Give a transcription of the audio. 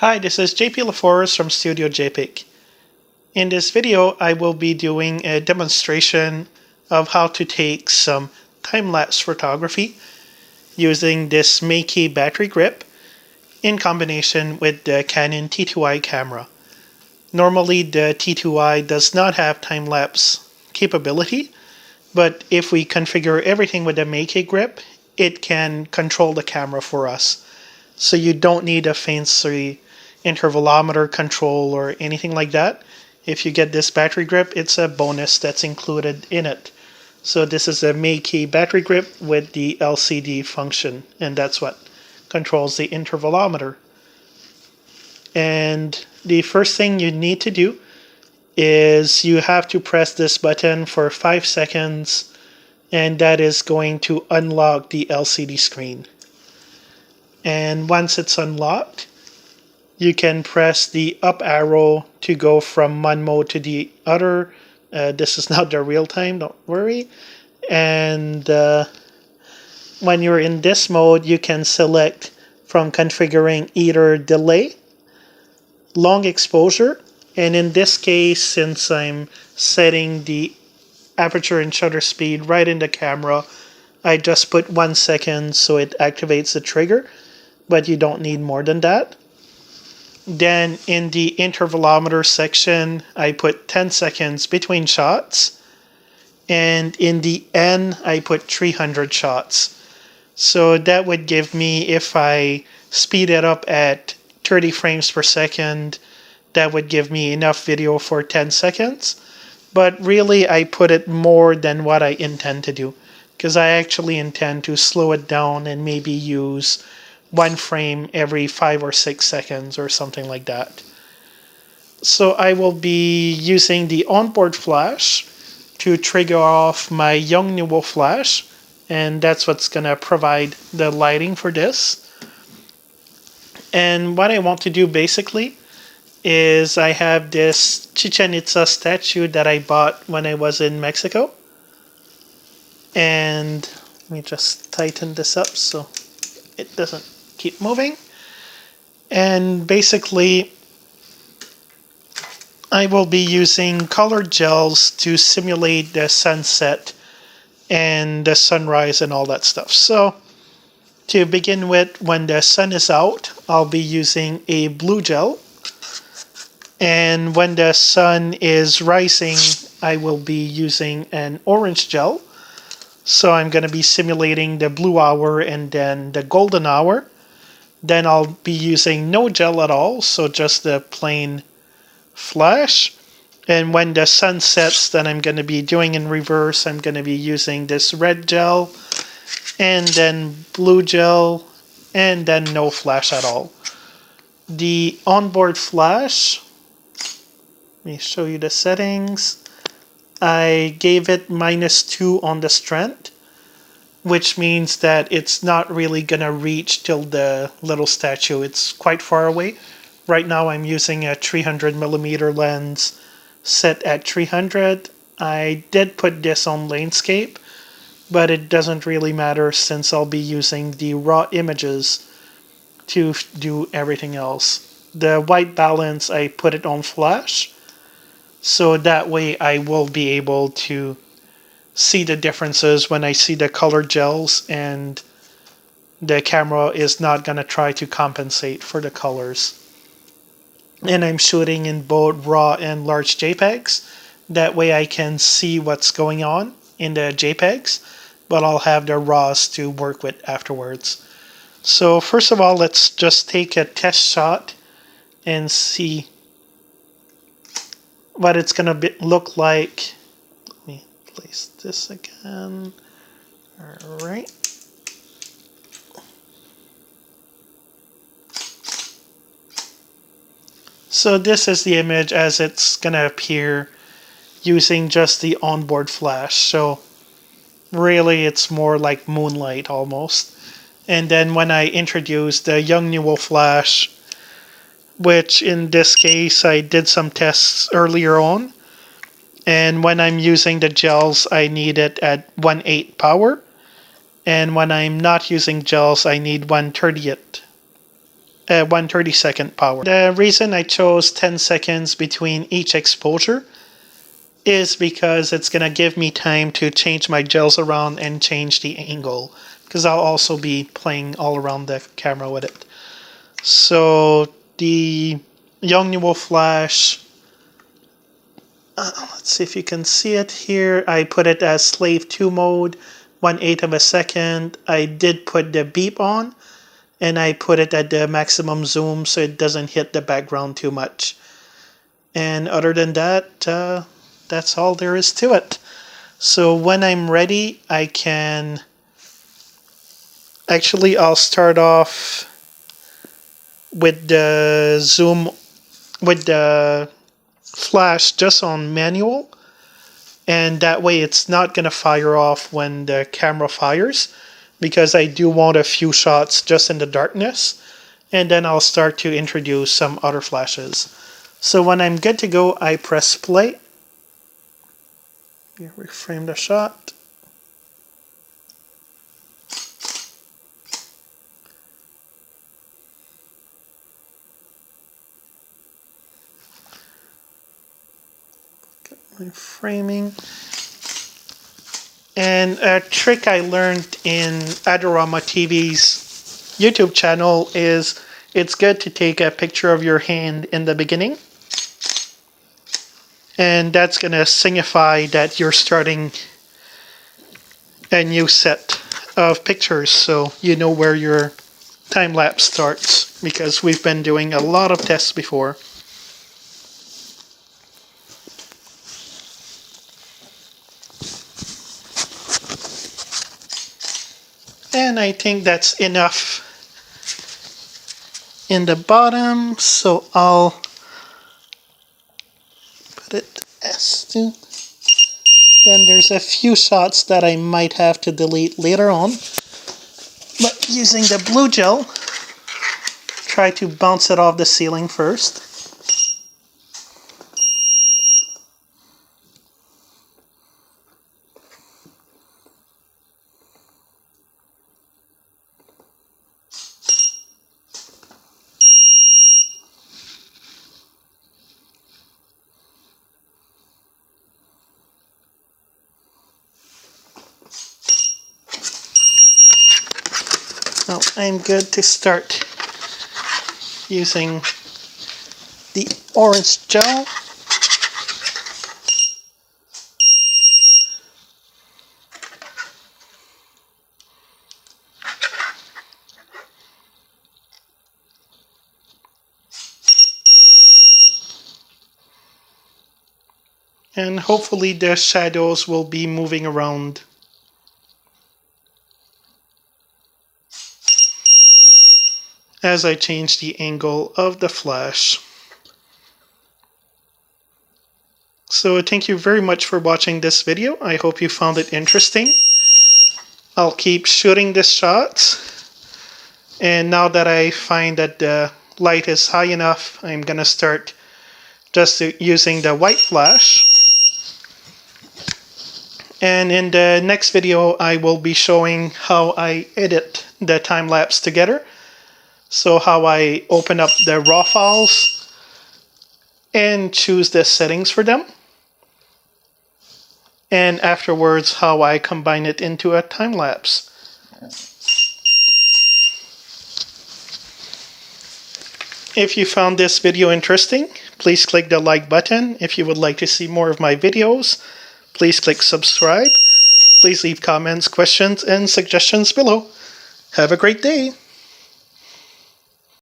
Hi, this is JP LaForest from Studio JPEG. In this video, I will be doing a demonstration of how to take some time-lapse photography using this Meike Battery Grip in combination with the Canon T2i camera. Normally, the T2i does not have time-lapse capability, but if we configure everything with the Meike grip, it can control the camera for us. So you don't need a fancy intervalometer control or anything like that. If you get this battery grip, it's a bonus that's included in it. So this is a Meike battery grip with the LCD function, and that's what controls the intervalometer. And the first thing you need to do is you have to press this button for 5 seconds, and that is going to unlock the LCD screen. And once it's unlocked, you can press the up arrow to go from one mode to the other. This is not the real time, don't worry. And when you're in this mode, you can select from configuring either delay, long exposure, and in this case, since I'm setting the aperture and shutter speed right in the camera, I just put 1 second so it activates the trigger, but you don't need more than that. Then in the intervalometer section, I put 10 seconds between shots. And in the N, I put 300 shots. So that would give me, if I speed it up at 30 frames per second, that would give me enough video for 10 seconds. But really, I put it more than what I intend to do, because I actually intend to slow it down and maybe use 1 frame every 5 or 6 seconds or something like that. So I will be using the onboard flash to trigger off my Young Nuo flash, and that's what's going to provide the lighting for this. And what I want to do basically is I have this Chichen Itza statue that I bought when I was in Mexico. And let me just tighten this up so it doesn't keep moving. And basically, I will be using colored gels to simulate the sunset and the sunrise and all that stuff. So to begin with, when the sun is out, I'll be using a blue gel. And when the sun is rising, I will be using an orange gel. So I'm going to be simulating the blue hour and then the golden hour. Then I'll be using no gel at all, so just the plain flash. And when the sun sets, then I'm going to be doing in reverse. I'm going to be using this red gel, and then blue gel, and then no flash at all. The onboard flash, let me show you the settings. I gave it -2 on the strength, which means that it's not really going to reach till the little statue. It's quite far away. Right now I'm using a 300mm lens set at 300. I did put this on landscape, but it doesn't really matter since I'll be using the raw images to do everything else. The white balance, I put it on flash, so that way I will be able to see the differences when I see the colored gels, and the camera is not going to try to compensate for the colors. And I'm shooting in both raw and large JPEGs. That way I can see what's going on in the JPEGs, but I'll have the RAWs to work with afterwards. So first of all, let's just take a test shot and see what it's going to look like. Place this again. All right. So this is the image as it's going to appear using just the onboard flash. So really it's more like moonlight almost. And then when I introduce the Young Nuo flash, which in this case I did some tests earlier on, and when I'm using the gels, I need it at 1/8 power. And when I'm not using gels, I need 1/30th 1/32 power. The reason I chose 10 seconds between each exposure is because it's going to give me time to change my gels around and change the angle, because I'll also be playing all around the camera with it. So the Yongnuo flash, let's see if you can see it here. I put it as slave 2 mode, 1/8 of a second. I did put the beep on, and I put it at the maximum zoom so it doesn't hit the background too much. And other than that, that's all there is to it. So when I'm ready, I can... Actually, I'll start off with the zoom, with the flash just on manual, and that way it's not going to fire off when the camera fires, because I do want a few shots just in the darkness, and then I'll start to introduce some other flashes. So when I'm good to go, I press play. Here, reframe the shot. My framing. And a trick I learned in Adorama TV's YouTube channel is it's good to take a picture of your hand in the beginning. And that's going to signify that you're starting a new set of pictures, so you know where your time lapse starts, because we've been doing a lot of tests before. And I think that's enough in the bottom, so I'll put it S2. Then there's a few shots that I might have to delete later on. But using the blue gel, try to bounce it off the ceiling first. Now I'm good to start using the orange gel. And hopefully the shadows will be moving around. As I change the angle of the flash. So thank you very much for watching this video. I hope you found it interesting. I'll keep shooting this shot. And now that I find that the light is high enough, I'm gonna start just using the white flash. And in the next video, I will be showing how I edit the time lapse together. So how I open up the raw files and choose the settings for them. And afterwards, how I combine it into a time lapse. If you found this video interesting, please click the like button. If you would like to see more of my videos, please click subscribe. Please leave comments, questions, and suggestions below. Have a great day.